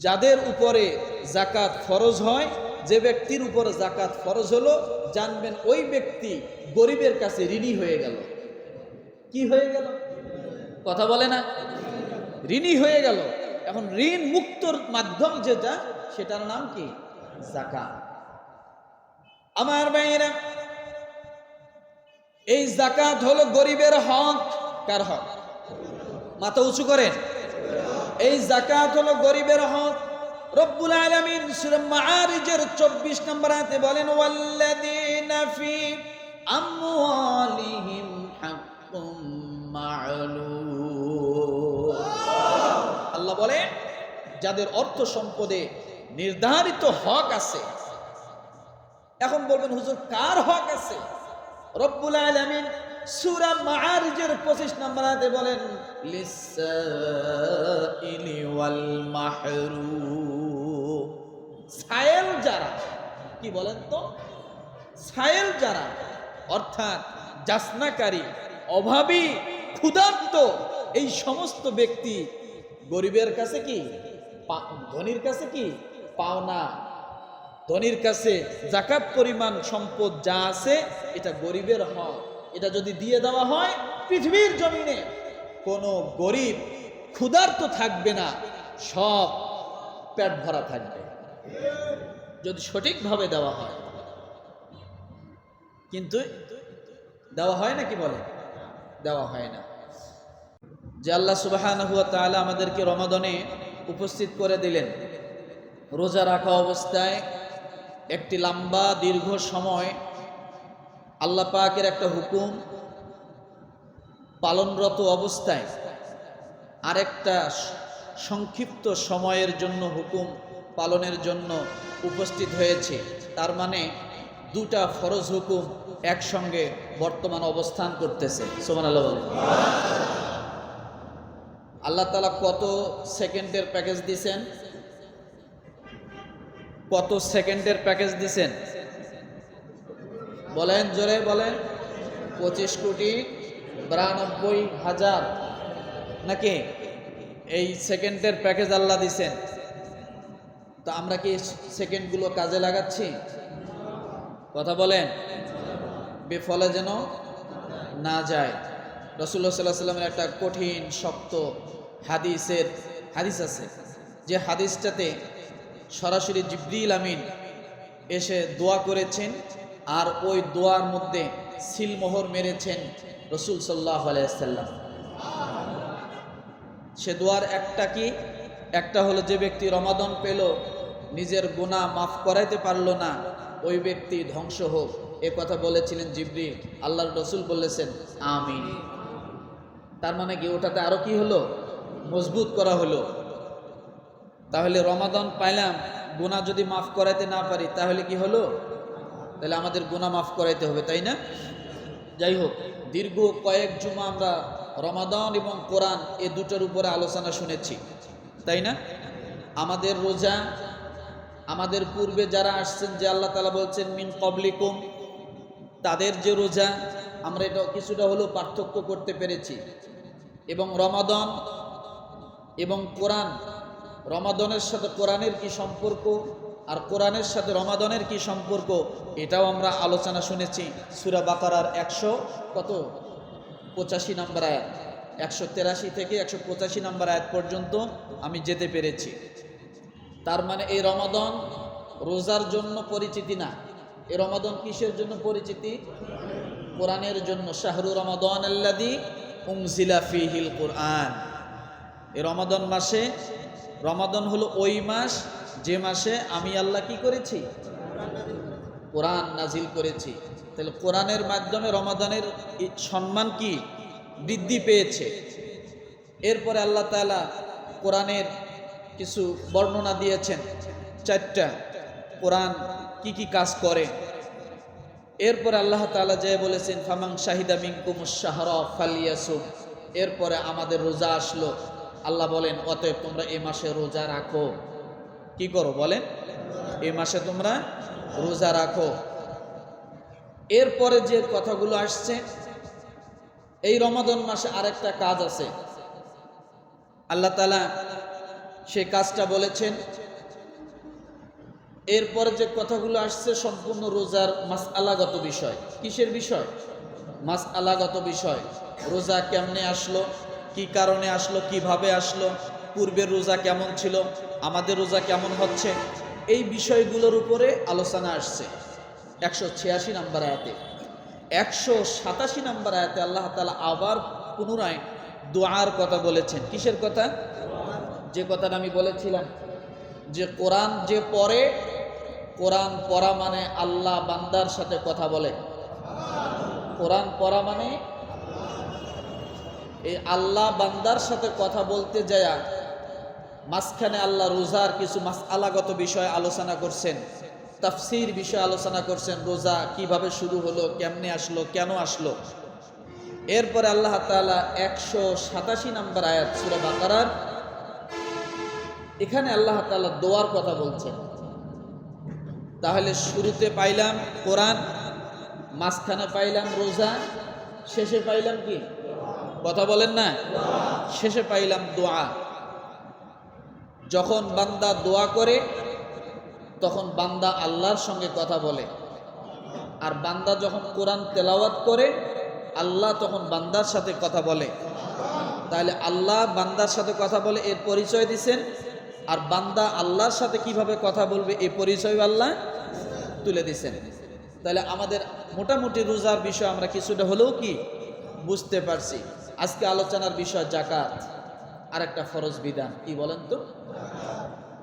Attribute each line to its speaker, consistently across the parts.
Speaker 1: যাদের উপরে যাকাত ফরজ হয়, যে ব্যক্তির উপর যাকাত ফরজ হলো, জানবেন ওই ব্যক্তি গরিবের কাছে ঋণী হয়ে গেল। কি হয়ে গেল? কথা বলে না, ঋণী হয়ে গেল। এখন ঋণ মুক্তর মাধ্যম যেটা, সেটার নাম কি? যাকাত। আমার ভাইয়েরা, এই যাকাত হলো গরিবের হক। কার হক? মাথা উঁচু করেন। এই যাকাত হলো গরিবের হক। রব্বুল আলামিন সূরা মাআরিজের 24 নম্বর আয়াতে বলেন, ওয়াল্লাযীনা ফি আমওয়ালিহিম হাক্কুম মা'লুম। আল্লাহ বলে, যাদের অর্থ সম্পদে নির্ধারিত হক আছে। এখন বলবেন, হুজুর কার হক আছে? রব্বুল আলামিন সূরা মাআরিজের 25 নম্বর আয়াতে বলেন, লিসাইলি ওয়াল মাহরুম। সায়েল যারা, কি বলেন তো? সায়েল যারা, অর্থাৎ যাচনাকারী, অভাবী, ক্ষুধার্ত, এই সমস্ত ব্যক্তি গরিবের কাছে কি? ধনীর কাছে কি? পাওনা। ধনীর কাছে যাকাত পরিমাণ সম্পদ যা আছে, এটা গরিবের হক। এটা যদি দিয়ে দেওয়া হয়, পৃথিবীর জমিনে কোনো গরিব ক্ষুধার্ত থাকবে না, সব পেট ভরা থাকবে, যদি সঠিকভাবে দেওয়া হয়। কিন্তু দেওয়া হয় না, কি বলে? দেওয়া হয় না। যে আল্লাহ সুবহানাহু ওয়া তাআলা আমাদেরকে রমাদানে উপস্থিত করে দিলেন, রোজা রাখা অবস্থায় একটি লম্বা দীর্ঘ সময় আল্লাহ পাকের একটা হুকুম পালনরত অবস্থায় আরেকটা সংক্ষিপ্ত সময়ের জন্য হুকুম পালনের জন্য উপস্থিত হয়েছে। তার মানে দুটা ফরজ হুকুম একসঙ্গে বর্তমান অবস্থান করতেছে। সুবহানাল্লাহ বলেন। আল্লাহ তাআলা কত সেকেন্ডের প্যাকেজ দিয়েছেন? কত সেকেন্ডের প্যাকেজ দিয়েছেন? বলেন, জোরে বলেন। 25,92,000 নাকি এই সেকেন্ডের প্যাকেজ আল্লাহ দিছেন। তো আমরা কি সেকেন্ডগুলো কাজে লাগাচ্ছি? কথা বলেন, বেফলে যেন না যায়। রাসূলুল্লাহ সাল্লাল্লাহু আলাইহি ওয়াসাল্লামের একটা কঠিন শক্ত হাদিস আছে, যে হাদিসটাতে সরাসরি জিবরিল আমিন এসে দোয়া করেছেন, আর ওই দোয়ার মধ্যে সিলমোহর মেরেছেন রাসূল সাল্লাল্লাহু আলাইহি ওয়াসাল্লাম। সে দোয়ার একটা হলো, যে ব্যক্তি রমাদান পেল, নিজের গুনাহ মাফ করাইতে পারলো না, ওই ব্যক্তি ধ্বংস হোক। এ কথা বলেছিলেন জিবরিল। আল্লাহর রাসূল বলেছেন আমিন। তার মানে কি, ওটাতে আরো কি হলো? মজবুত করা হলো। তাহলে রমাদান পাইলাম, গুনাহ যদি মাফ করাইতে না পারি, তাহলে কি হলো? তাহলে আমাদের গুনাহ মাফ করাইতে হবে, তাই না? যাই হোক, দীর্ঘ কয়েক জুমা আমরা রমাদান এবং কোরআন এ দুটোর উপরে আলোচনা শুনেছি, তাই না? আমাদের রোজা, আমাদের পূর্বে যারা আসছেন, যে আল্লাহ তাআলা বলছেন মিন ক্বাবলিকুম, তাদের যে রোজা, আমরা এটা কিছুটা হলেও পার্থক্য করতে পেরেছি। এবং রমাদান এবং কোরআন, রমাদানের সাথে কোরআনের কি সম্পর্ক, আর কোরআনের সাথে রমাদানের কি সম্পর্ক, এটাও আমরা আলোচনা শুনেছি। সূরা বাকারার 185 নম্বর আয়াত, 183 থেকে 185 নম্বর আয়াত পর্যন্ত আমি যেতে পেরেছি। তার মানে এই রমাদান রোজার জন্য পরিচিতি না, এই রমাদান কিসের জন্য পরিচিতি? কোরআনের জন্য। শাহরু রমাদান আল্লাযী উনজিলা ফীহিল কুরআন। এই রমাদান মাসে, রমাদান হলো ওই মাস যে মাসে আমি আল্লাহ কি করেছি? কোরআন নাজিল করেছি। তাহলে কোরআনের মাধ্যমে রমাদানের সম্মান কি? বৃদ্ধি পেয়েছে। এরপরে আল্লাহ তাআলা কোরআনের কিছু বর্ণনা দিয়েছেন, 4টা। কোরআন কি কি কাজ করে। এরপরে আল্লাহ তাআলা যে বলেছেন ফামান শাহিদা মিনকুমুশ শাহরা ফালিয়াসুম। এরপরে আমাদের রোজা আসলো, আল্লাহ বলেন অতএব তোমরা এই মাসে রোজা রাখো। কি করো বলেন? এই মাসে তোমরা রোজা রাখো। এরপরে যে কথাগুলো আসছে, এই রমাদান মাসে আরেকটা কাজ আছে। আল্লাহ তাআলা সে কাজটা বলেছেন। এরপরে যে কথাগুলো আসছে সম্পূর্ণ রোজার মাসআলাগত বিষয়। কিসের বিষয়? মাসআলাগত বিষয়। রোজা কেমনে আসলো, কি কারণে আসলো, কিভাবে আসলো, পূর্বের রোজা কেমন ছিল, আমাদের রোজা কেমন হচ্ছে, এই বিষয়গুলোর উপরে আলোচনা আসছে 186 নম্বর আয়াতে। 187 নম্বর আয়াতে আল্লাহ তাআলা আবার পুনরায় দোয়ার কথা বলেছেন। কিসের কথা? যে কথাটা আমি বলেছিলাম যে কোরআন যে পড়ে, কোরআন পড়া মানে আল্লাহ বান্দার সাথে কথা বলে। কোরআন পড়া মানে এই আল্লাহ বান্দার সাথে কথা বলতে যায়। মাঝখানে আল্লাহ রোজার কিছু মাসআলাগত বিষয় আলোচনা করছেন, তাফসীর বিষয় আলোচনা করছেন। রোজা কিভাবে শুরু হলো, কেমনে আসলো, কেন আসলো। এরপরে আল্লাহ তাআলা 187 নম্বর আয়াত সূরা বাকারার, এখানে আল্লাহ তাআলা দোয়ার কথা বলছেন। তাহলে শুরুতে পাইলাম কোরআন, মাঝখানে পাইলাম রোজা, শেষে পাইলাম কি? কথা বলেন না? শেষে পাইলাম দোয়া। যখন বান্দা দোয়া করে তখন বান্দা আল্লাহর সঙ্গে কথা বলে, আর বান্দা যখন কোরআন তেলাওয়াত করে আল্লাহ তখন বান্দার সাথে কথা বলে। তাহলে আল্লাহ বান্দার সাথে কথা বলে এর পরিচয় দিছেন, আর বান্দা আল্লাহর সাথে কিভাবে কথা বলবে এই পরিচয় আল্লাহ তুলে দিছেন। তাহলে আমাদের মোটামুটি রোজার বিষয় আমরা কিছুটা হলেও কি বুঝতে পারছি। আজকে আলোচনার বিষয় যাকাত, আর একটা ফরজ বিধান। কি বলেন তো?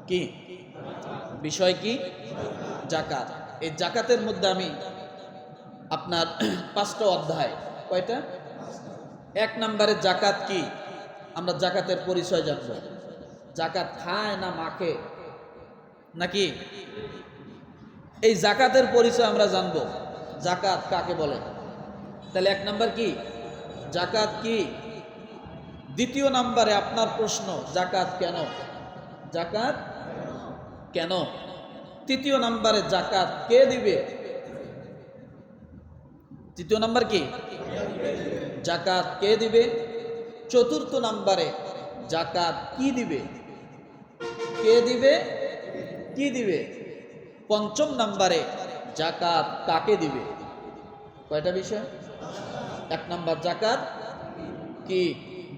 Speaker 1: কি বিষয়? কি? যাকাত। এই যাকাতের মধ্যে আমি আপনার 5টা অধ্যায়। কয়টা? 1 নম্বরে যাকাত কি, আমরা যাকাতের পরিচয় জানব। যাকাত খায় না মাখে নাকি? এই যাকাতের পরিচয় আমরা জানব। যাকাত কাকে বলে? তাহলে 1 নম্বর কি? যাকাত কি। 2য় নম্বরে আপনার প্রশ্ন, যাকাত কেন? যাকাত কেন? 3য় নম্বরে যাকাত কে দিবে? 3য় নম্বর কি? যাকাত কে দিবে? 4র্থ নম্বরে যাকাত কি দিবে? কে দিবে? কি দিবে? 5ম নম্বরে যাকাত কাকে দিবে? কয়টা বিষয়? 1 নম্বর যাকাত কি,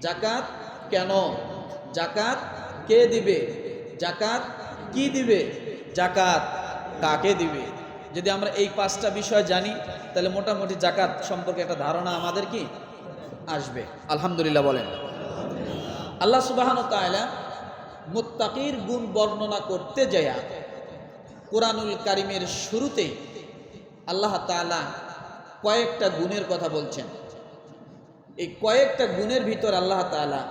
Speaker 1: যাকাত কেন, যাকাত কে দিবে, যাকাত কি দিবে, যাকাত কাকে দিবে। যদি আমরা এই 5টা বিষয় জানি তাহলে মোটামুটি যাকাত সম্পর্কে একটা ধারণা আমাদের কি আসবে। আলহামদুলিল্লাহ বলেন। আল্লাহ সুবহানাহু ওয়া তাআলা মুত্তাকির গুণ বর্ণনা করতে যায় কোরআনুল কারীমের শুরুতেই আল্লাহ তাআলা কয়েকটা গুণের কথা বলছেন। এই কয়েকটা গুণের ভিতর আল্লাহ তাআলা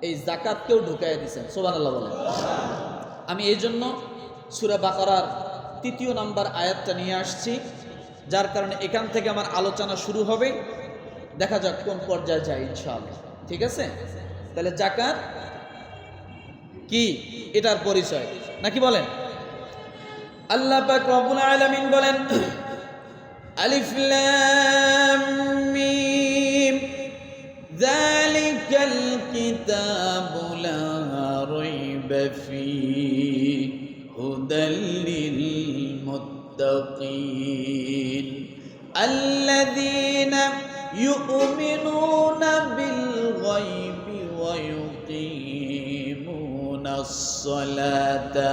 Speaker 1: এই যাকাতকেও ঢুকাইয়া দিয়েছেন। সুবহানাল্লাহ বলেন। আমি এই জন্য সূরা বাকারার 3য় নম্বর আয়াতটা নিয়ে আসছি, যার কারণে এখান থেকে আমার আলোচনা শুরু হবে। দেখা যাক কোন পর্যায়ে যায় ইনশাআল্লাহ। ঠিক আছে? তাহলে যাকাত কি, এটার পরিচয় নাকি বলেন। আল্লাহ পাক রব্বুল আলামিন বলেন, আলিফ লাম মিম যালিকাল কিতাবু লা রাইবা ফীহি হুদাল লিল মুত্তাকিন আল্লাযীনা ইউমিনুনা বিল গায়বি ওয়া yuqimunas salata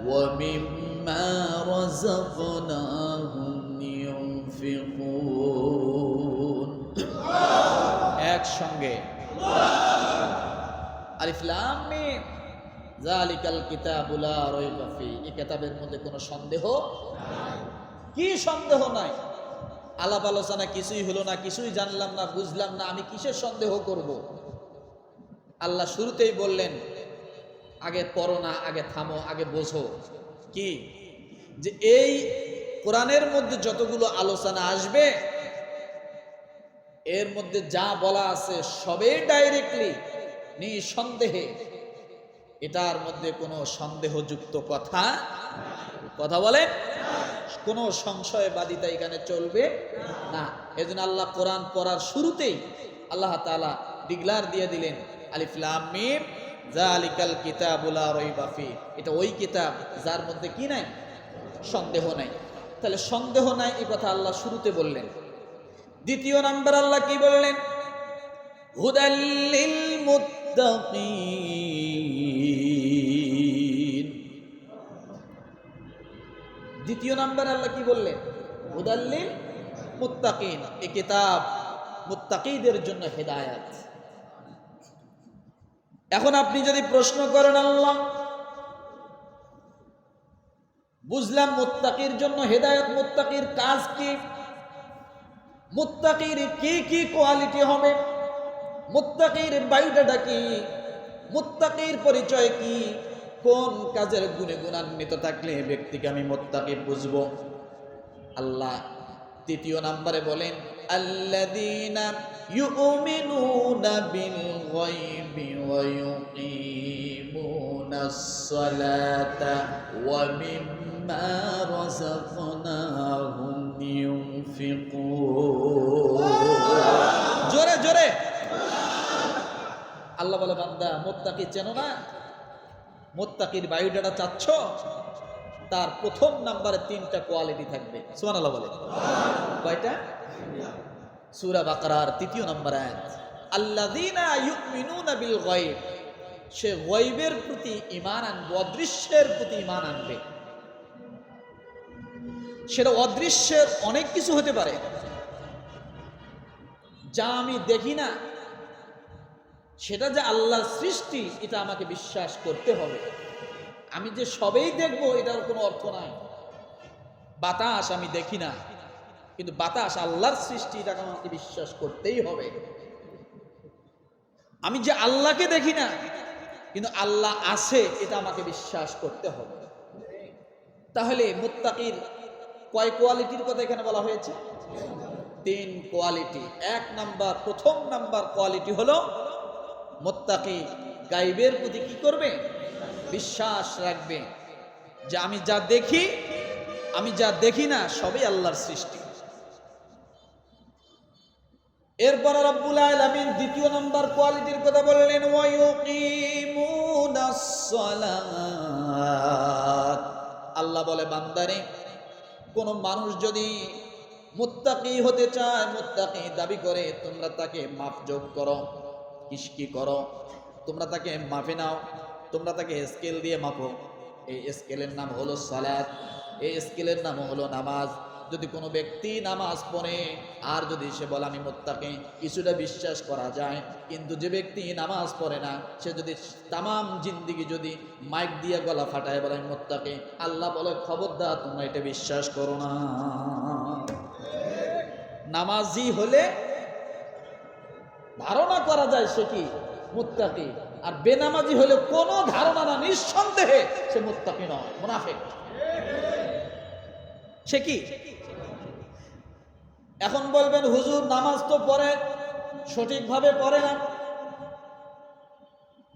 Speaker 1: wa mimma razaqnahum yunfiqun। একসঙ্গে আলিফ লাম মিম যালিকাল কিতাবু লা রাইবা ফীহি। এই কিতাবের মধ্যে কোনো সন্দেহ নাই। কি সন্দেহ নাই? আলাপ আলোচনা কিছুই হলো না, কিছুই জানলাম না, বুঝলাম না, আমি কিসের সন্দেহ করব? আল্লাহ শুরুতেই বললেন, আগে পড়ো না, আগে থামো, আগে বোঝো। কি যে এই কোরআনের মধ্যে যতগুলো আলোচনা আসবে এর মধ্যে যা বলা আছে সবই ডাইরেক্টলি নিঃসন্দেহে, এটার মধ্যে কোনো সন্দেহযুক্ত কথা বলেন, কোনো সংশয়বাদিতা এখানে চলবে না। এজন্য আল্লাহ কোরআন পড়ার শুরুতেই আল্লাহ তাআলা ডিক্লার দিয়ে দিলেন, আলিফ লাম মিম যালিকাল কিতাবু লা রাইবা ফি, এটা ওই কিতাব যার মধ্যে কি নাই, সন্দেহ নাই। তাহলে সন্দেহ নাই এই কথা আল্লাহ শুরুতে বললেন। দ্বিতীয় নাম্বার আল্লাহ কি বললেন? হুদাল লিল মুত্তাকিন। দ্বিতীয় নাম্বার আল্লাহ কি বললেন? হুদাল লিল মুত্তাকিন, এই কিতাব মুত্তাকিদের জন্য হেদায়েত। এখন আপনি যদি প্রশ্ন করেন আল্লাহ, বুঝলাম মুত্তাকির জন্য হেদায়েত, মুত্তাকির কাজ কি, মুত্তাকির কি কি কোয়ালিটি হবে, মুত্তাকির বায়োডাটা কি, মুত্তাকির পরিচয় কি, কোন কাজের গুণে গুণান্বিত থাকলে ব্যক্তিকে আমি মুত্তাকি বুঝবো? আল্লাহ তৃতীয় নম্বরে বলেন আল্লাযীনা ইউমিনুনা বিল গায়বি ওয়া ইউকিমুনাস সালাতা ওয়া মিম্মা রাযাকনাহুম ইউনফিকুন। জোরে জোরে আল্লাহ বলে, বান্দা মুত্তাকি চেনো না? মুত্তাকির বায়োডাটা চাচ্ছ? তার প্রথম নাম্বারে 3টা কোয়ালিটি থাকবে। সুবহানাল্লাহ বলে। কয়টা? সূরা বাকারার 3 নম্বর আয়াত, আল্লাযীনা ইউমিনুনা বিল গায়ব, সে গায়বের প্রতি ঈমান আনবে, অদৃশ্যের প্রতি ঈমান আনবে। সেটা অদৃশ্যের অনেক কিছু হতে পারে যা আমি দেখি না, সেটা যে আল্লাহর সৃষ্টি এটা আমাকে বিশ্বাস করতে হবে। আমি যে সবেই দেখবো এটার কোনো অর্থ নাই। বাতাস আমি দেখি না, কিন্তু বাতাস আল্লাহর সৃষ্টি, এটাকে আমাকে বিশ্বাস করতেই হবে। আমি যে আল্লাহকে দেখি না, কিন্তু আল্লাহ আছে, এটা আমাকে বিশ্বাস করতে হবে। তাহলে মুত্তাকির কয় কোয়ালিটির কথা এখানে বলা হয়েছে? 3 কোয়ালিটি। প্রথম নাম্বার কোয়ালিটি হলো মুত্তাকি গায়বের প্রতি কি করবে? বিশ্বাস রাখবে যে আমি যা দেখি, আমি যা দেখি না, সবই আল্লাহর সৃষ্টি। এরপর রব্বুল আলামিন দ্বিতীয় নাম্বার কোয়ালিটির কথা বললেন, ওয়া ইউকিমুনাস সালাত। আল্লাহ বলে, বান্দারে, কোন মানুষ যদি মুত্তাকি হতে চায়, মুত্তাকি দাবি করে, তোমরা তাকে মাপজোক করো, কি করো, তোমরা তাকে মাপে নাও, তোমরা তাকে স্কেল দিয়ে মাপো। এই স্কেলের নাম হলো সালাত, এই স্কেলের নাম হলো নামাজ। যদি কোনো ব্যক্তি নামাজ পড়ে আর যদি সে বলে আমি মুত্তাকি, কিছুটা বিশ্বাস করা যায়। কিন্তু যে ব্যক্তি নামাজ পড়ে না, সে যদি তামাম জিন্দিগি যদি মাইক দিয়ে গলা ফাটায় বলে আমি মুত্তাকি, আল্লাহ বলে খবরদার তোমরা এটা বিশ্বাস করো না। নামাজি হলে ধারণা করা যায় সে কি মুত্তাকি, আর বেনামাজি হলে কোনো ধারণা না, নিঃসন্দেহে সে মুত্তাকি নয়, মুনাফিক। সে কি? এখন বলবেন হুজুর নামাজ তো পড়ে, সঠিকভাবে পড়ে না।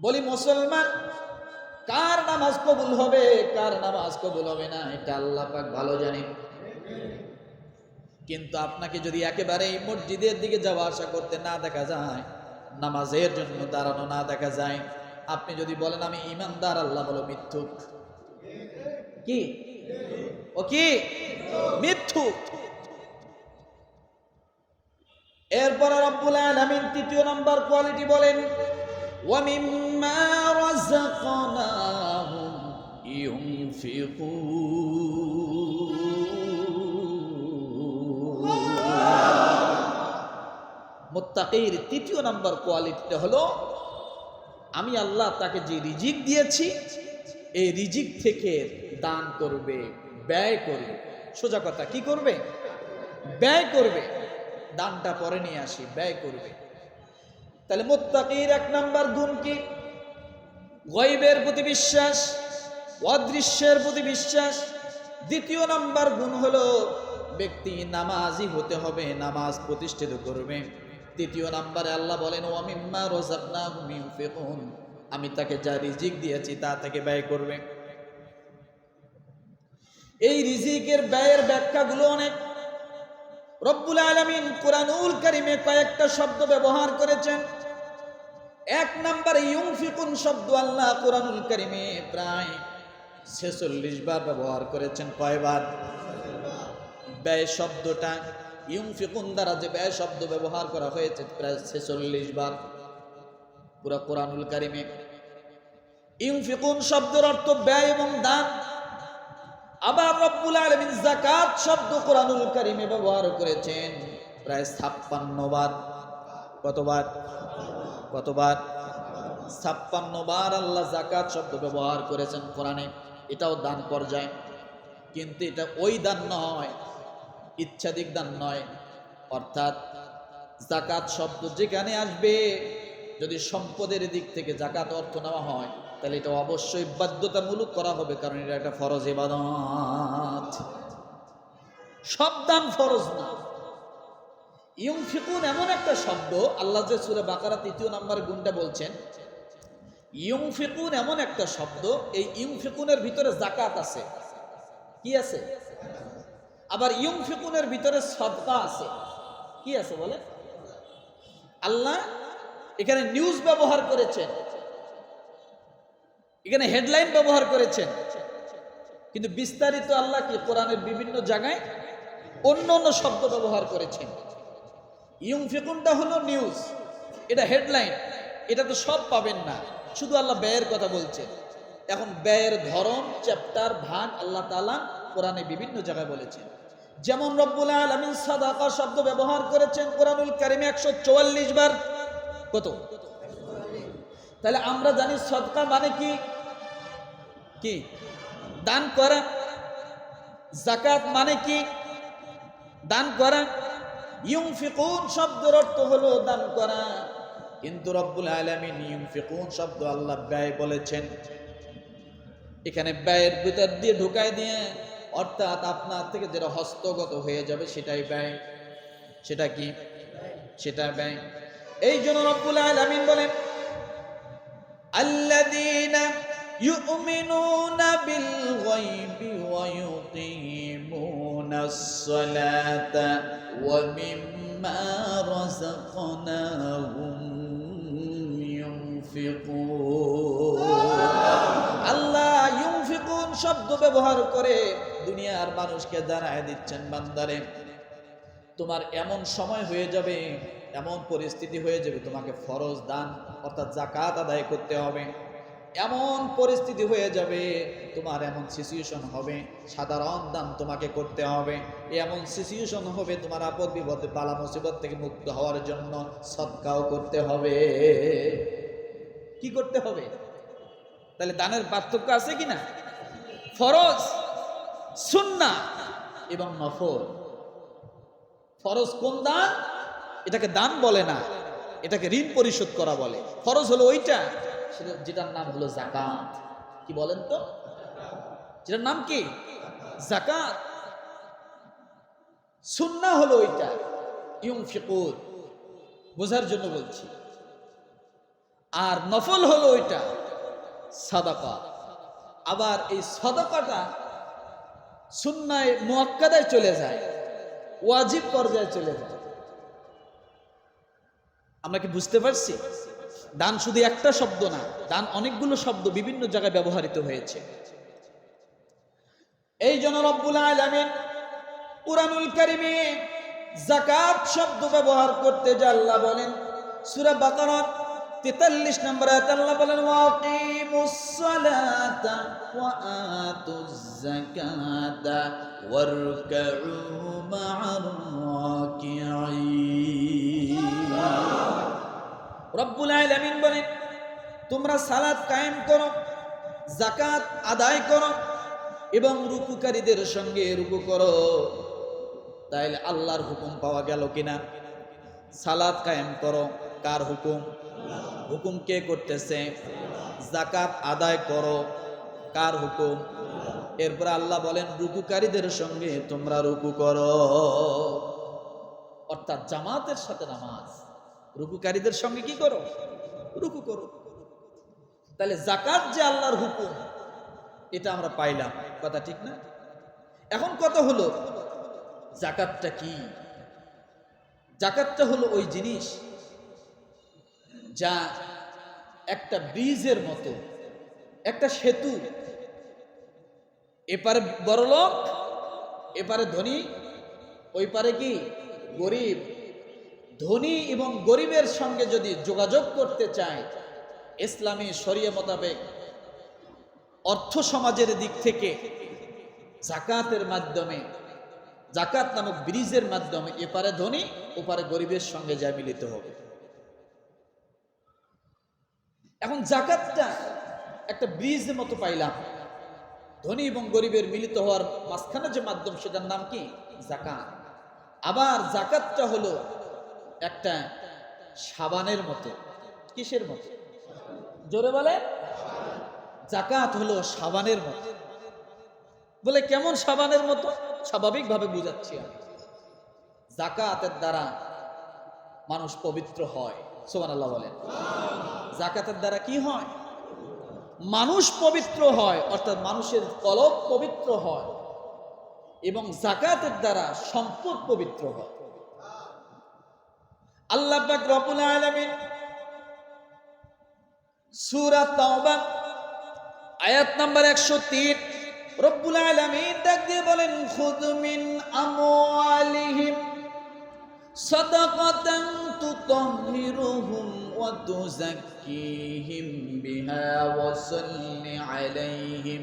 Speaker 1: বলি মুসলমান, কার নামাজ কবুল হবে, কার নামাজ কবুল হবে না, এটা আল্লাহ পাক ভালো জানেন। কিন্তু আপনাকে যদি একেবারে মসজিদের দিকে যাওয়া আসা করতে না দেখা যায়, নামাজের জন্য দাঁড়ানো না দেখা যায়, আপনি যদি বলেন আমি ঈমানদার, আল্লাহ বলো মিথ্যুক। কি ও কি? মিথ্যুক। এরপর রব্বুল আলামিন তৃতীয় নাম্বার কোয়ালিটি বলেন, ওয়া মিম্মা রাযাকনাহুম ইউনফিকুন। মুত্তাকির তৃতীয় নাম্বার কোয়ালিটিটা হলো, আমি আল্লাহ তাকে যে রিজিক দিয়েছি, এই রিজিক থেকে দান করবে, ব্যয় করবে। সোজা কথা, কি করবে? ব্যয় করবে। দানটা পরে নিয়ে আসি, ব্যয় করবে। তাহলে মুত্তাকির 1 নাম্বার গুণ কি? গায়বের প্রতি বিশ্বাস, অদৃশ্যের প্রতি বিশ্বাস। দ্বিতীয় নাম্বার গুণ হলো ব্যক্তি নামাজি হতে হবে, নামাজ প্রতিষ্ঠিত করবে। তৃতীয় নাম্বারে আল্লাহ বলেন, ওয়া মিম্মা রাযাকনাহুম ইউনফিকুন, আমি তাকে যা রিজিক দিয়েছি তা থেকে ব্যয় করবে। এই রিজিকের ব্যয়ের ব্যাখ্যাগুলো অনেক। রব্বুল আলামিন কুরআনুল কারীমে কয়েকটা শব্দ ব্যবহার করেছেন। এক নম্বরে ইউনফিকুন শব্দ আল্লাহ কোরআনুল কারিমে প্রায় 46 বার ব্যবহার করেছেন। কয়বার? ব্যয় শব্দটা ইউনফিকুন দ্বারা যে ব্যয় শব্দ ব্যবহার করা হয়েছে প্রায় 46 বার পুরো কোরআনুল কারিমে। ইউনফিকুন শব্দের অর্থ ব্যয় এবং দান। আবার রব্বুল আলামিন যাকাত শব্দ কোরআনুল কারিমে ব্যবহার করেছেন প্রায় 56 বার। কতবার? 56 বার আল্লাহ যাকাত শব্দ ব্যবহার করেছেন কোরআনে। এটাও দান পর্যায়, কিন্তু এটা ওই দান নয়, ইচ্ছাদিক দান নয়। অর্থাৎ যাকাত শব্দ যেখানে আসবে, যদি সম্পদের দিক থেকে যাকাত অর্থ নেওয়া হয় তাহলে এটা অবশ্যই বাধ্যতামূলক করা হবে, কারণ এটা একটা ফরজ ইবাদত। সব দান ফরজ না। ইউনফিকুন এমন একটা শব্দ, আল্লাহ যে সূরা বাকারা 3 নম্বর গুণটা বলছেন, ইউনফিকুন এমন একটা শব্দ, এই ইউনফিকুনের ভিতরে যাকাত আছে। কি আছে? আবার ইউনফিকুনের ভিতরে সাদকা আছে। কি আছে বলে? আল্লাহ এখানে নিউজ ব্যবহার করেছেন, এখানে হেডলাইন ব্যবহার করেছেন, কিন্তু বিস্তারিত আল্লাহ কি কোরআনের বিভিন্ন জায়গায় অন্য অন্য শব্দ ব্যবহার করেছেন। ইউনফিকুনটা হলো নিউজ, এটা হেডলাইন, এটা তো সব পাবেন না, শুধু আল্লাহ ব্যয়ের কথা বলছেন। এখন ব্যয়ের ধরন, চ্যাপ্টার, ভাগ আল্লাহ তাআলা কোরআনে বিভিন্ন জায়গায় বলেছেন। যেমন রব্বুল আলামিন সাদাকা শব্দ ব্যবহার করেছেন কোরআনুল কারিমে 144 বার। কত? তাহলে আমরা জানি সদকা মানে কি? কি? দান করা। যাকাত মানে কি? দান করা। ইউনফিকুন শব্দের অর্থ হলো দান করা, কিন্তু রব্বুল আলামিন ইউনফিকুন শব্দ আল্লাহ ব্যয় বলেছেন। এখানে ব্যয়ের ভিতর দিয়ে ঢুকায় দিয়ে, অর্থাৎ আপনার থেকে যেটা হস্তগত হয়ে যাবে সেটাই ব্যয়। সেটা কি? সেটা ব্যয়। এই জন্য রব্বুল আলামিন বলেন, আল্লাযীনা ইউমিনুনা বিল গায়বি ওয়া ইউকিমুনাস সালাতা ওয়া মিম্মা রাযাকনাহুম ইউনফিকুন। আল্লাহ ইউনফিকুন শব্দ ব্যবহার করে দুনিয়ার মানুষকে জানায় দিচ্ছেন, বান্দারে তোমার এমন সময় হয়ে যাবে, এমন পরিস্থিতি হয়ে যাবে, তোমাকে ফরজ দান অর্থাৎ যাকাত আদায় করতে হবে। এমন পরিস্থিতি হয়ে যাবে, তোমার এমন সিচুয়েশন হবে, সাধারণ দান তোমাকে করতে হবে। এমন সিচুয়েশন হবে, তোমার আপদ বিপদে বালা মুসিবত থেকে মুক্ত হওয়ার জন্য সদকাও করতে হবে। কি করতে হবে? তাহলে দানের পার্থক্য আছে কিনা? ফরজ, সুন্নাহ এবং নফল। ফরজ কোন দান? এটাকে দান বলে না, এটাকে ঋণ পরিশোধ করা বলে। ফরজ হলো ওইটা যেটার নাম হলো যাকাত। কি বলেন তো? যেটার নাম কি? যাকাত। সুন্নাহ হলো ওইটা, ইউনফিকুন, বোঝার জন্য বলছি। আর নফল হলো ওইটা সাদাকা। আবার এই সাদাকাটা সুন্নায় মুআক্কাদায় চলে যায়, ওয়াজিব পর্যায়ে চলে যায়। আমরা কি বুঝতে পারছি? দান শুধু একটা শব্দ না, দান অনেকগুলো শব্দ বিভিন্ন জায়গায় ব্যবহৃত হয়েছে। এই জন্য রব্বুল আলামিন কুরআনুল কারীমে যাকাত শব্দ ব্যবহার করতে যে আল্লাহ বলেন, সূরা বাকারা 43 নম্বর আয়াত আল্লাহ বলেন, ওয়াকিমুস সালাতা ওয়া আতুজ যাকাতা ওয়ারকাউ মা'আর রাকিঈন। রব্বুল আলামিন বলেন, তোমরা সালাত কায়েম করো, যাকাত আদায় করো এবং রুকুকারীদের সঙ্গে রুকু করো। তাইলে আল্লাহর হুকুম পাওয়া গেল কিনা? সালাত কায়েম করো, কার হুকুম? হুকুম কে করতেছে? যাকাত আদায় করো, কার হুকুম? এরপর আল্লাহ বলেন রুকুকারীদের সঙ্গে তোমরা রুকু করো, অর্থাৎ জামাতের সাথে নামাজ। রুকুকারীদের সঙ্গে কি করো? রুকু করো। তাহলে যাকাত যে আল্লাহর হুকুম, এটা আমরা পাইলাম, কথা ঠিক না? এখন কথা হলো যাকাতটা কি? যাকাতটা হলো ওই জিনিস যা একটা ব্রিজের মতো, একটা সেতু। এপারে বড়লোক, এপারে ধনী, ওই পারে কি গরিব। ধনী এবং গরিবের সঙ্গে যদি যোগাযোগ করতে চায়, ইসলামী শরিয়া মোতাবেক অর্থ সমাজের দিক থেকে যাকাতের মাধ্যমে, যাকাত নামক ব্রিজের মাধ্যমে এপারে ধনী ওপারে গরিবের সঙ্গে যা মিলিত হবে। এখন যাকাতটা একটা ব্রিজের মতো পাইলাম, ধনী এবং গরিবের মিলিত হওয়ার মাঝখানে যে মাধ্যম, সেটার নাম কি? যাকাত। আবার যাকাতটা হলো একটা সাবানের মতো। কিসের মতো? জোরে বলে। যাকাত হলো সাবানের মতো। বলে কেমন সাবানের মতো? স্বাভাবিকভাবে বুঝাচ্ছি আমি। যাকাতের দ্বারা মানুষ পবিত্র হয়। সুবহানাল্লাহ বলেন। যাকাতের দ্বারা কি হয়? মানুষ পবিত্র হয়, অর্থাৎ মানুষের কলব পবিত্র হয়, এবং যাকাতের দ্বারা সম্পদ পবিত্র হয়। আল্লাহ পাক রব্বুল আলামিন সূরা তাওবা আয়াত নাম্বার 103 রব্বুল আলামিন ডাক দিয়ে বলেন, খুদ মিন আমওয়ালিহিম সাদাকাতান তুতাহহিরুহুম ওয়া তুযাক্কিহিম বিহা ওয়া সাল্লি আলাইহিম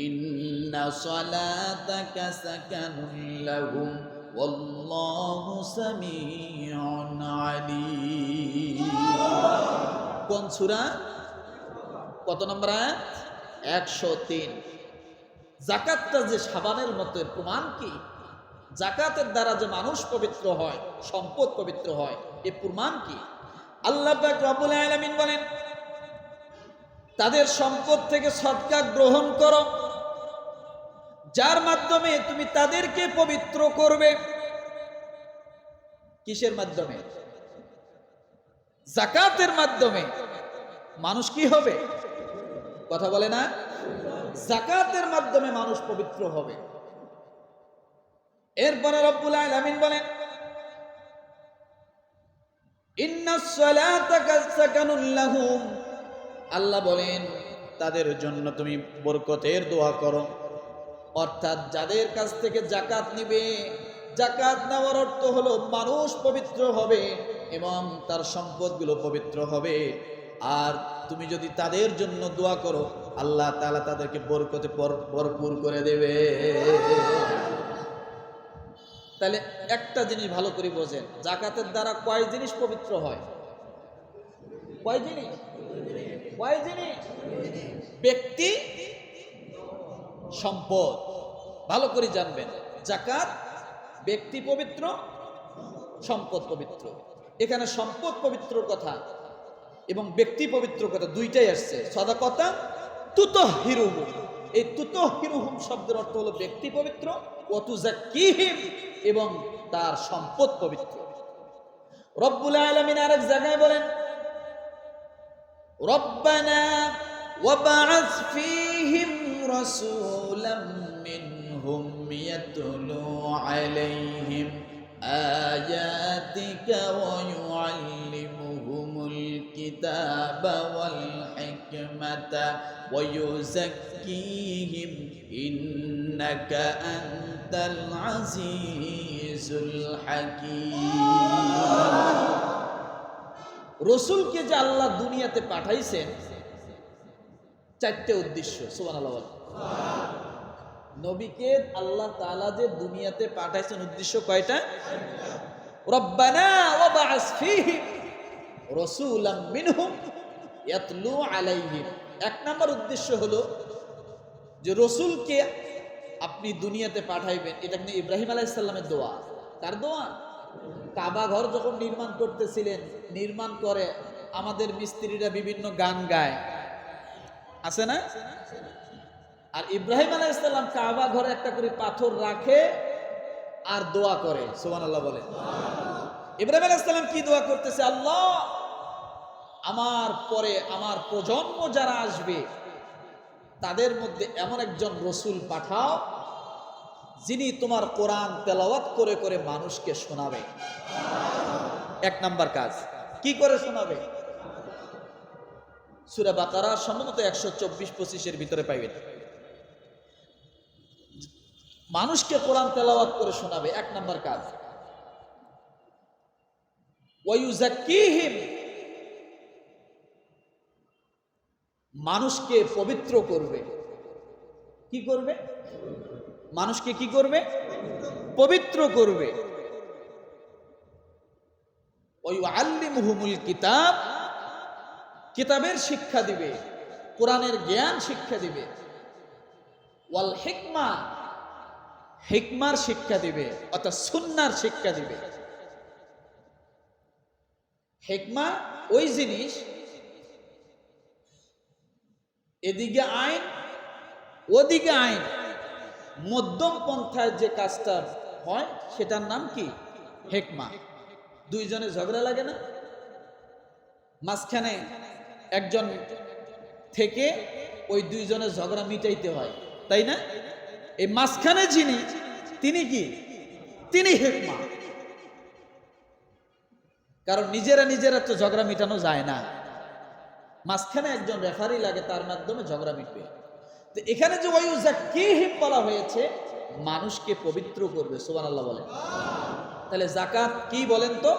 Speaker 1: ইন্না সালাতাকা সাকানুন লাহুম ওয়াল্লাহু সামিউন আলীম। কোন সূরা? কত নম্বর আয়াত? 103। যাকাতটা যে সাবানের মতো, এর প্রমাণ কি? যাকাতের দ্বারা যে মানুষ পবিত্র হয়, সম্পদ পবিত্র হয়, এর প্রমাণ কি? আল্লাহ পাক রব্বুল আলামিন বলেন, তাদের সম্পদ থেকে সদকা গ্রহণ করো, যার মাধ্যমে তুমি তাদেরকে পবিত্র করবে। কিসের মাধ্যমে? যাকাতের মাধ্যমে মানুষ কি হবে? কথা বলে না? যাকাতের মাধ্যমে মানুষ পবিত্র হবে। এরপরে রব্বুল আলামিন বলেন, ইন্নাস সালাতা সাকানুল লাহুম। আল্লাহ বলেন, তাদের জন্য তুমি বরকতের দোয়া করো। অর্থাৎ যাদের কাছ থেকে যাকাত নিবে, যাকাত নেওয়ার অর্থ হলো মানুষ পবিত্র হবে এবং তার সম্পদগুলো পবিত্র হবে। আর তুমি যদি তাদের জন্য দোয়া করো, আল্লাহ তাআলা তাদেরকে বরকতে ভরপুর করে দেবে। তাহলে একটা জিনিস ভালো করে বোঝেন, যাকাতের দ্বারা কয় জিনিস পবিত্র হয়? কয় জিনিস? কয় জিনিস? ব্যক্তি, সম্পদ। ভালো করে জানবেন, যাকাত ব্যক্তি পবিত্র, সম্পদ পবিত্র। এখানে সম্পদ পবিত্র কথা এবং ব্যক্তি পবিত্র কথা দুইটাই আসছে। সাদাকাতা তুতাহহিরুহুম, এই তুতাহহিরুহুম শব্দের অর্থ হলো ব্যক্তি পবিত্র, ওয়া তুযাক্কিহিম এবং তার সম্পদ পবিত্র। রব্বুল আলামিন আরেক জায়গায় বলেন, রব্বানা ওয়াবআস ফীহিম রাসূলাম মিনহুম ইয়াতলু আলাইহিম আয়াতিকা ওয়া ইউআল্লিমুহুমুল কিতাবা ওয়াল হিকমাতা ওয়া ইউযাক্কিহিম ইন্নাকা আনতাল আজিজুল হাকীম। রসুলকে যে আল্লাহ দুনিয়াতে পাঠাইছেন, চারটে উদ্দেশ্য। সুবহানাল্লাহ। নবীকে আল্লাহ তাআলা যে দুনিয়াতে পাঠাইছেন, উদ্দেশ্য কয়টা? রব্বানা ওয়াবআস ফীহিম রাসূলাম মিনহুম ইয়াতলু আলাইহিম। এক নাম্বার উদ্দেশ্য হলো যে রসুলকে আপনি দুনিয়াতে পাঠাইবেন। এটা কিন্তু ইব্রাহিম আলাইহিস সালামের দোয়া। তার দোয়া। কাবা ঘর যখন নির্মাণ করতেছিলেন, নির্মাণ করে আমাদের মিস্ত্রিরা বিভিন্ন গান গায়, আছে না? আর ইব্রাহিম আলাইহিস সালাম কাবা ঘরে একটা করে পাথর রাখে আর দোয়া করে। সুবহানাল্লাহ বলে। ইব্রাহিম আলাইহিস সালাম কি দোয়া করতেছে? আল্লাহ, আমার পরে আমার প্রজন্ম যারা আসবে তাদের মধ্যে এমন একজন রসুল পাঠাও যিনি তোমার কোরআন তেলাওয়াত করে করে মানুষকে শোনাবে। এক নাম্বার কাজ। কি করে শোনাবে? সূরা বাকারা সম্ভবত 124-25 ভিতরে পাইবেন। মানুষকে কোরআন তেলাওয়াত করে শোনাবে, 1 নাম্বার কাজ। ওয়ায়ুযাক্কিহিম, মানুষকে পবিত্র করবে। কি করবে? মানুষকে কি করবে? পবিত্র করবে। ওয়ায়ুআল্লিমুহুমুল কিতাব, কিতাবের শিক্ষা দিবে, কোরআনের জ্ঞান শিক্ষা দিবে। ওয়াল হিকমা, হিকমার শিক্ষা দিবে, অর্থাৎ সুন্নাহর শিক্ষা দিবে। হিকমা ওই জিনিস, এদিকে আইন ওদিকে আইন, মধ্যম পন্থায় যে কাজটা হয় সেটার নাম কি? হিকমা। দুইজনে ঝগড়া লাগে না, মাঝখানে একজন থেকে ওই দুইজনের ঝগড়া মিটাইতে হয়, তাই না? এই মাঝখানে যিনি, তিনি কি? তিনি হিকমা। কারণ নিজেরা নিজেরা তো ঝগড়া মিটানো যায় না, মাঝখানে একজন রেফারি লাগে, তার মাধ্যমে ঝগড়া মিটবে। তো এখানে যে ওয়ায়ুযাক্কিহিম বলা হয়েছে, মানুষকে পবিত্র করবে। সুবহানাল্লাহ বলেন। তাহলে যাকাত কি বলেন তো?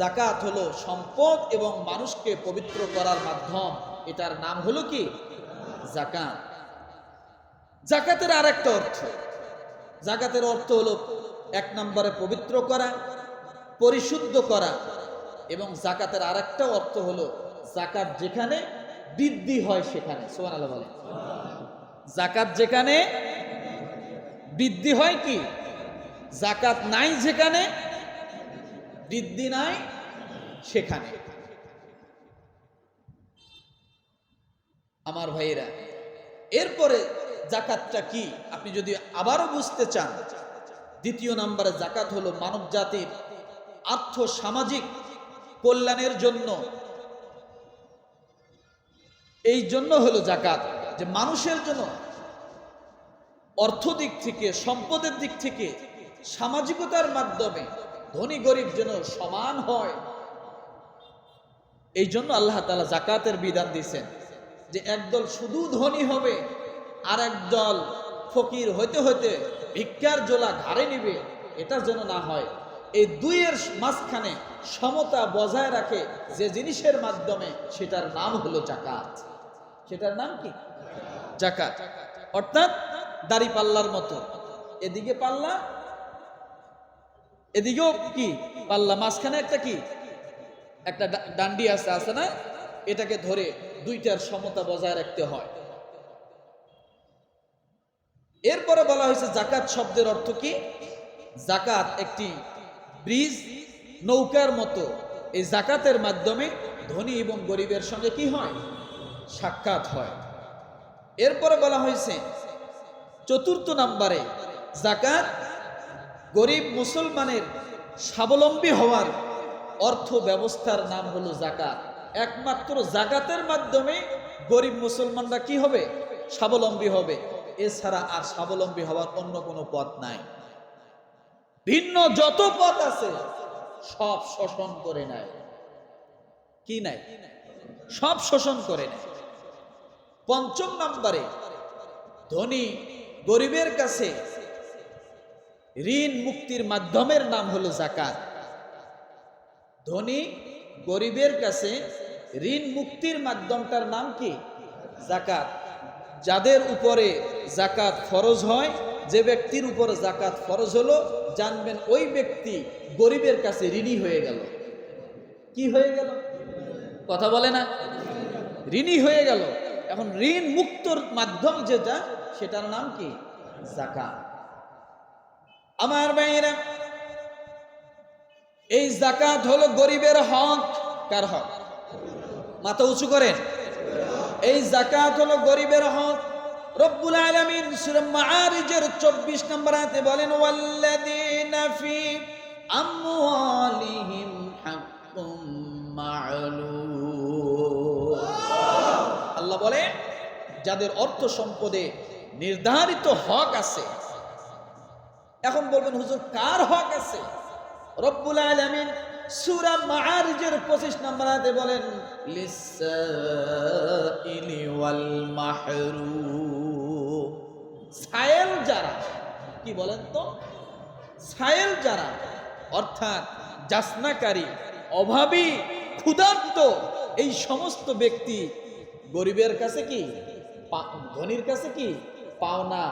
Speaker 1: যাকাত হলো সম্পদ এবং মানুষকে পবিত্র করার মাধ্যম। এটার নাম হলো কি? যাকাত। যাকাতের আরেকটা অর্থ, যাকাতের অর্থ হলো 1 নম্বরে পবিত্র করা, পরিশুদ্ধ করা। এবং যাকাতের আরেকটা অর্থ হলো যাকাত যেখানে বৃদ্ধি হয় সেখানে। সুবহানাল্লাহ বলেন। যাকাত যেখানে বৃদ্ধি হয় কি? যাকাত নাই যেখানে, বৃদ্ধি নাই সেখানে। আমার ভাইয়েরা, এরপরে যাকাতটা কি আপনি যদি আবারও বুঝতে চান, 2 নম্বরে যাকাত হলো মানব জাতির আর্থ সামাজিক কল্যাণের জন্য। এই জন্য হলো যাকাত, যে মানুষের জন্য অর্থ দিক থেকে, সম্পদের দিক থেকে, সামাজিকতার মাধ্যমে ধনী গরিব যেন সমান হয়। এই জন্য আল্লাহ তাআলা যাকাতের বিধান দিয়েছেন, যে একদল শুধু ধনী হবে আর একদল ফকির হইতে হইতে ভিক্ষার জোলা ঘাড়ে নিবে, এটা যেন না হয়। এই দুইয়ের মাঝখানে সমতা বজায় রাখে যে জিনিসের মাধ্যমে, সেটার নাম হলো যাকাত। সেটার নাম কি? যাকাত। অর্থাৎ দাড়ি পাল্লার মতো, এদিকে পাল্লা এদিকেও কি পাল্লা, মাঝখানে একটা কি, একটা ডান্ডি আছে না, এটাকে ধরে দুইটার সমতা বজায় রাখতে হয়। এরপরে বলা হয়েছে যাকাত শব্দের অর্থ কি? যাকাত একটি ব্রিজ, নৌকার মতো। এই যাকাতের মাধ্যমে ধনী এবং গরিবের সঙ্গে কি হয়? সাক্ষাৎ হয়। এরপরে বলা হয়েছে 4 নম্বরে, যাকাত গরিব মুসলমানের স্বাবলম্বী হওয়ার অর্থ ব্যবস্থার নাম হলো যাকাত। একমাত্র যাকাতের মাধ্যমে গরিব মুসলমানরা কি হবে? স্বাবলম্বী হবে। এছাড়া আর স্বাবলম্বী হওয়ার অন্য কোনো পথ নাই। ভিন্ন যত পথ আছে সব শোষণ করে নেয়। কি নাই? সব শোষণ করে নেয়। 5 নম্বরে, ধনী গরিবের কাছে ঋণ মুক্তির মাধ্যমের নাম হলো যাকাত। ধনী গরিবের কাছে ঋণ মুক্তির মাধ্যমটার নাম কি? যাকাত। যাদের উপরে যাকাত ফরজ হয়, যে ব্যক্তির উপরে যাকাত ফরজ হলো, জানবেন ওই ব্যক্তি গরিবের কাছে ঋণী হয়ে গেল। কি হয়ে গেল? কথা বলে না? ঋণী হয়ে গেল। এখন ঋণ মুক্তর মাধ্যম যেটা, সেটার নাম কি? যাকাত। আমার ভাইয়েরা, এই যাকাত হলো গরিবের হক। কার হক? মাথা উঁচু করেন। এই যাকাত হলো গরিবের হক। রব্বুল আলামিন সূরা মাআরিজের 24 নম্বর আয়াতে বলেন, ওয়াল্লাযীনা ফি আমওয়ালিহিম হাক্কুম মা'লুম। আল্লাহ বলে, যাদের অর্থ সম্পদে নির্ধারিত হক আছে। এখন বলবেন, হুজুর কার হক আছে? রব্বুল আলামিন সূরা মাআরিজের 25 নম্বর আয়াতে বলেন লিসাইলি ওয়াল মাহরুম, সায়েল যারা, কি বলেন তো, সায়েল যারা অর্থাৎ যাচনাকারী, অভাবী, ক্ষুধার্ত, এই সমস্ত ব্যক্তি গরিবের কাছে কি, ধনীর কাছে কি পাওনা,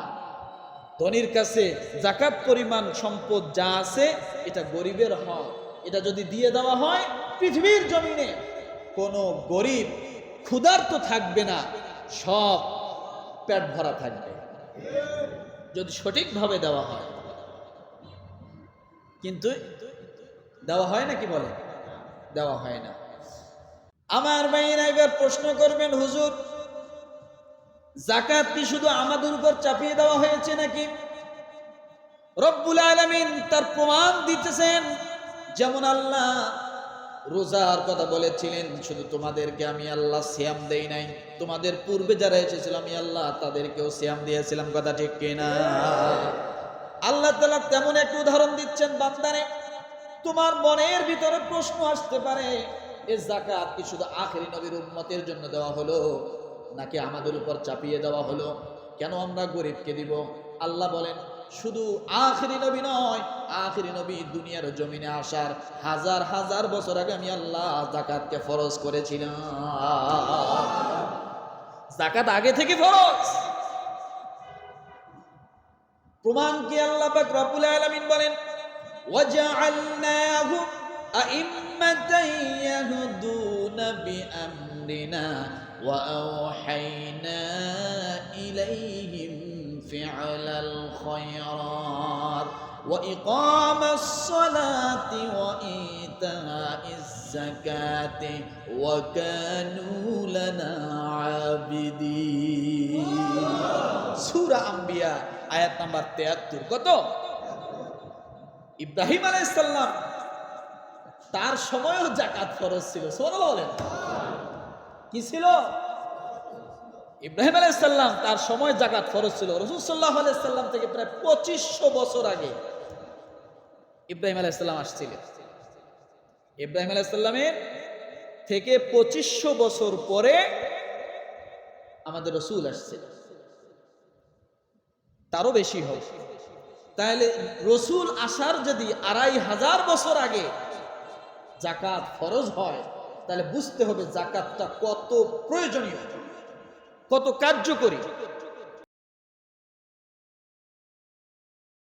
Speaker 1: ধনীর কাছে যাকাত পরিমাণ সম্পদ যা আছে এটা গরিবের হয়। এটা যদি দিয়ে দেওয়া হয়, পৃথিবীর জমিনে কোনো গরিব ক্ষুধার্ত থাকবে না, সব পেট ভরা থাকবে যদি সঠিকভাবে দেওয়া হয়। কিন্তু দেওয়া হয় না, কি বলে, দেওয়া হয় না। আমার ভাইয়েরা এবার প্রশ্ন করবেন, হুজুর যাকাত কি শুধু আমাদের উপর চাপিয়ে দেওয়া হয়েছে নাকি? রব্বুল আলামিন তার প্রমাণ দিতেছেন। যেমন আল্লাহ রোজার কথা বলেছিলেন, শুধু তোমাদেরকে আমি আল্লাহ সিয়াম দেই নাই, তোমাদের পূর্বে যারা এসেছিল আমি আল্লাহ তাদেরকেও সিয়াম দিয়েছিলাম, কথা ঠিক কিনা? আল্লাহ তাআলা তেমন একটা উদাহরণ দিচ্ছেন, বান্দারে তোমার মনের ভিতরে প্রশ্ন আসতে পারে, এই যাকাত কি শুধু আখেরি নবীর উম্মতের জন্য দেওয়া হলো নাকি আমাদের উপর চাপিয়ে দেওয়া হলো? কেন আমরা গরিবকে দিব? আল্লাহ বলেন শুধু আখেরি নবী নয়, আখেরি নবী দুনিয়ার জমিনে আসার হাজার হাজার বছর আগে আমি আল্লাহ যাকাতকে ফরজ করেছিলাম। যাকাত আগে থেকে ফরজ। প্রমাণ কি? আল্লাহ পাক রব্বুল আলামিন বলেন ওয়াজআলনাহুম আইম্মাতান ইয়াহদুনা বিআমরিনা ওয়া আওহাইনা ইলাইহিম ফি'লাল খায়রাত ওয়া ইকামাস সালাতি ওয়া ইতাইজ যাকাতি ওয়া কানু লানা আবিদিন। সূরা আম্বিয়া আয়াত নাম্বার 73। কত? ইব্রাহিম আলাইহিস সালাম তার সময়ও যাকাত ফরজ ছিল। সুবহানাল্লাহ বলেন। কি ছিল? ইব্রাহিম আলাইহিস সালাম তার সময় যাকাত ফরজ ছিল। রাসূল সাল্লাল্লাহু আলাইহি সাল্লাম থেকে প্রায় 2500 বছর আগে ইব্রাহিম আলাইহিস সালাম আসছিলেন। ইব্রাহিম আলাইহিস সালামের থেকে 2500 বছর পরে আমাদের রাসূল আসছিলেন, তারও বেশি হবে। তাহলে রসুল আসার যদি 2500 বছর আগে যাকাত ফরজ হয়, তাহলে বুঝতে হবে যাকাতটা কত প্রয়োজনীয়, কত কার্যকরী।